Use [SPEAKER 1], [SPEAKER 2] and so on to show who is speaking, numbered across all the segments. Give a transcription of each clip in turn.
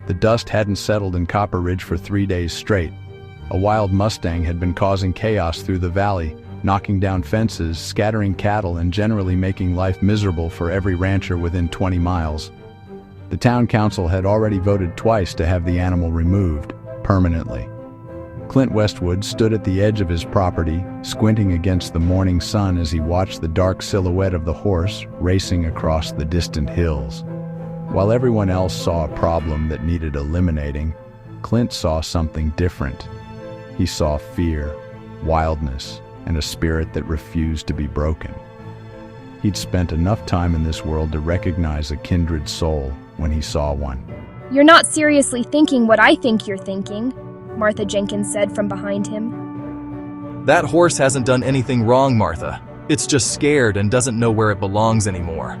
[SPEAKER 1] The dust hadn't settled in Copper Ridge for 3 days straight. A wild Mustang had been causing chaos through the valley, knocking down fences, scattering cattle, and generally making life miserable for every rancher within 20 miles. The town council had already voted twice to have the animal removed, permanently. Clint Westwood stood at the edge of his property, squinting against the morning sun as he watched the dark silhouette of the horse racing across the distant hills. While everyone else saw a problem that needed eliminating, Clint saw something different. He saw fear, wildness, and a spirit that refused to be broken. He'd spent enough time in this world to recognize a kindred soul when he saw one.
[SPEAKER 2] "You're not seriously thinking what I think you're thinking," Martha Jenkins said from behind him.
[SPEAKER 3] That horse hasn't done anything wrong, Martha. It's just scared and doesn't know where it belongs anymore.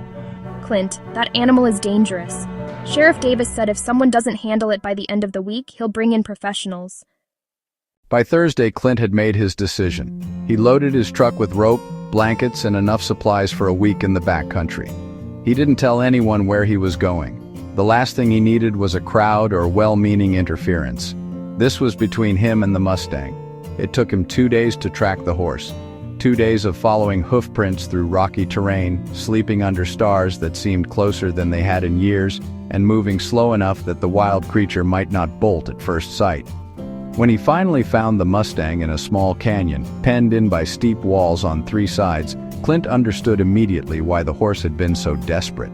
[SPEAKER 2] "Clint, that animal is dangerous. Sheriff Davis said if someone doesn't handle it by the end of the week, he'll bring in professionals."
[SPEAKER 1] By Thursday, Clint had made his decision. He loaded his truck with rope, blankets, and enough supplies for a week in the backcountry. He didn't tell anyone where he was going. The last thing he needed was a crowd or well-meaning interference. This was between him and the Mustang. It took him 2 days to track the horse. 2 days of following hoof prints through rocky terrain, sleeping under stars that seemed closer than they had in years, and moving slow enough that the wild creature might not bolt at first sight. When he finally found the Mustang in a small canyon, penned in by steep walls on 3 sides, Clint understood immediately why the horse had been so desperate.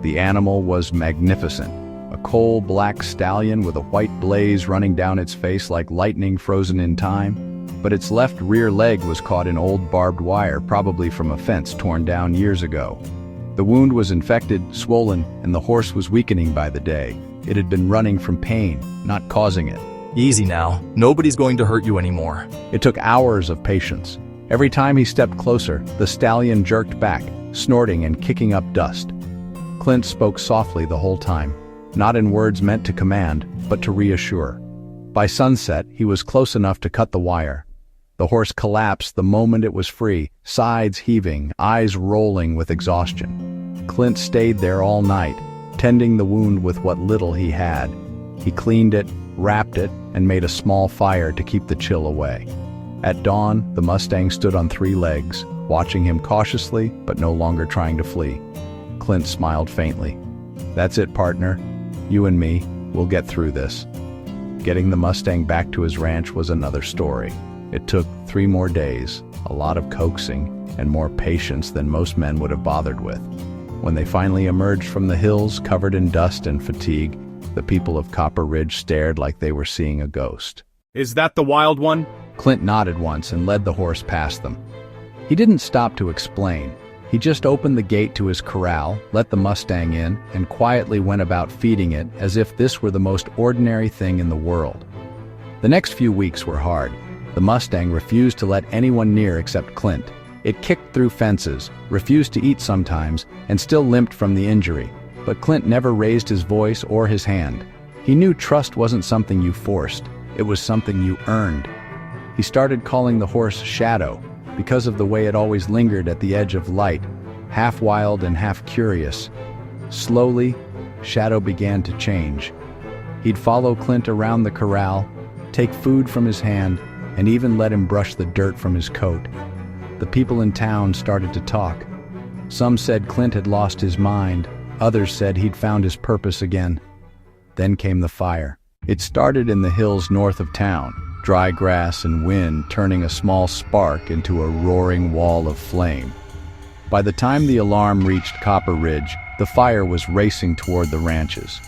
[SPEAKER 1] The animal was magnificent, a coal-black stallion with a white blaze running down its face like lightning frozen in time, but its left rear leg was caught in old barbed wire, probably from a fence torn down years ago. The wound was infected, swollen, and the horse was weakening by the day. It had been running from pain, not causing it.
[SPEAKER 3] Easy now. Nobody's going to hurt you anymore.
[SPEAKER 1] It took hours of patience. Every time he stepped closer, the stallion jerked back, snorting and kicking up dust. Clint spoke softly the whole time, not in words meant to command, but to reassure. By sunset, he was close enough to cut the wire. The horse collapsed the moment it was free, sides heaving, eyes rolling with exhaustion. Clint stayed there all night, tending the wound with what little he had. He cleaned it, wrapped it, and made a small fire to keep the chill away. At dawn, the Mustang stood on 3 legs, watching him cautiously, but no longer trying to flee. Clint smiled faintly. "That's it, partner. You and me, we'll get through this." Getting the Mustang back to his ranch was another story. It took 3 more days, a lot of coaxing, and more patience than most men would have bothered with. When they finally emerged from the hills, covered in dust and fatigue, the people of Copper Ridge stared like they were seeing a ghost.
[SPEAKER 4] "Is that the wild one?"
[SPEAKER 1] Clint nodded once and led the horse past them. He didn't stop to explain. He just opened the gate to his corral, let the Mustang in, and quietly went about feeding it as if this were the most ordinary thing in the world. The next few weeks were hard. The Mustang refused to let anyone near except Clint. It kicked through fences, refused to eat sometimes, and still limped from the injury. But Clint never raised his voice or his hand. He knew trust wasn't something you forced, it was something you earned. He started calling the horse Shadow, because of the way it always lingered at the edge of light, half wild and half curious. Slowly, Shadow began to change. He'd follow Clint around the corral, take food from his hand, and even let him brush the dirt from his coat. The people in town started to talk. Some said Clint had lost his mind. Others said he'd found his purpose again. Then came the fire. It started in the hills north of town, dry grass and wind turning a small spark into a roaring wall of flame. By the time the alarm reached Copper Ridge, the fire was racing toward the ranches.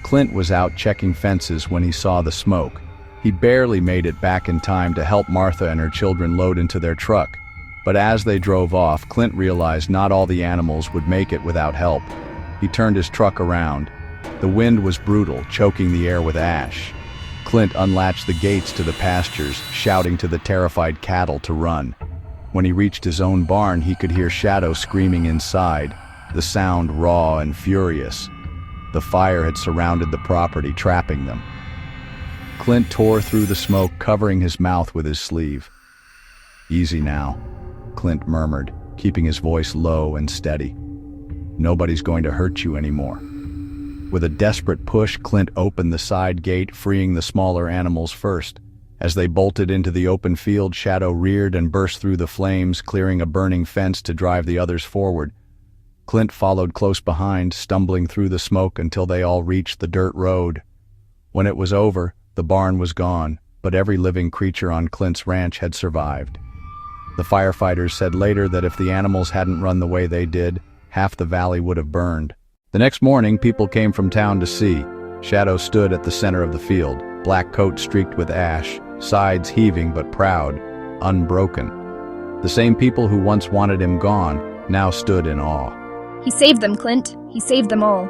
[SPEAKER 1] Clint was out checking fences when he saw the smoke. He barely made it back in time to help Martha and her children load into their truck. But as they drove off, Clint realized not all the animals would make it without help. He turned his truck around. The wind was brutal, choking the air with ash. Clint unlatched the gates to the pastures, shouting to the terrified cattle to run. When he reached his own barn, he could hear Shadow screaming inside, the sound raw and furious. The fire had surrounded the property, trapping them. Clint tore through the smoke, covering his mouth with his sleeve. "Easy now," Clint murmured, keeping his voice low and steady. "Nobody's going to hurt you anymore." With a desperate push, Clint opened the side gate, freeing the smaller animals first. As they bolted into the open field, Shadow reared and burst through the flames, clearing a burning fence to drive the others forward. Clint followed close behind, stumbling through the smoke until they all reached the dirt road. When it was over, the barn was gone, but every living creature on Clint's ranch had survived. The firefighters said later that if the animals hadn't run the way they did, half the valley would have burned. The next morning, people came from town to see. Shadow stood at the center of the field, black coat streaked with ash, sides heaving but proud, unbroken. The same people who once wanted him gone now stood in awe.
[SPEAKER 2] He saved them, Clint. He saved them all.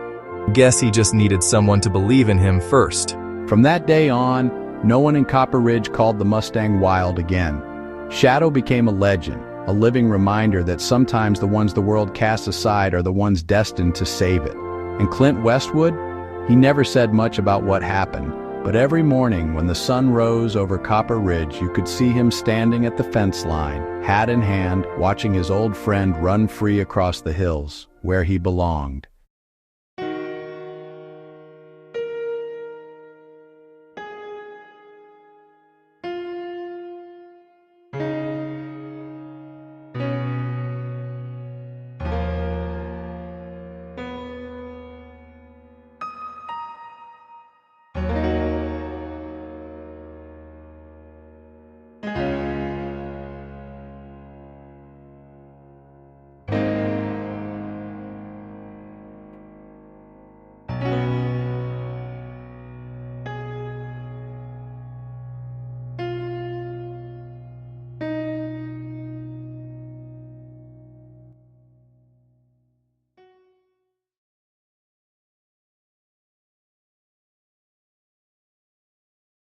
[SPEAKER 3] Guess he just needed someone to believe in him first.
[SPEAKER 1] From that day on, no one in Copper Ridge called the Mustang wild again. Shadow became a legend, a living reminder that sometimes the ones the world casts aside are the ones destined to save it. And Clint Westwood, he never said much about what happened, but every morning when the sun rose over Copper Ridge, you could see him standing at the fence line, hat in hand, watching his old friend run free across the hills, where he belonged.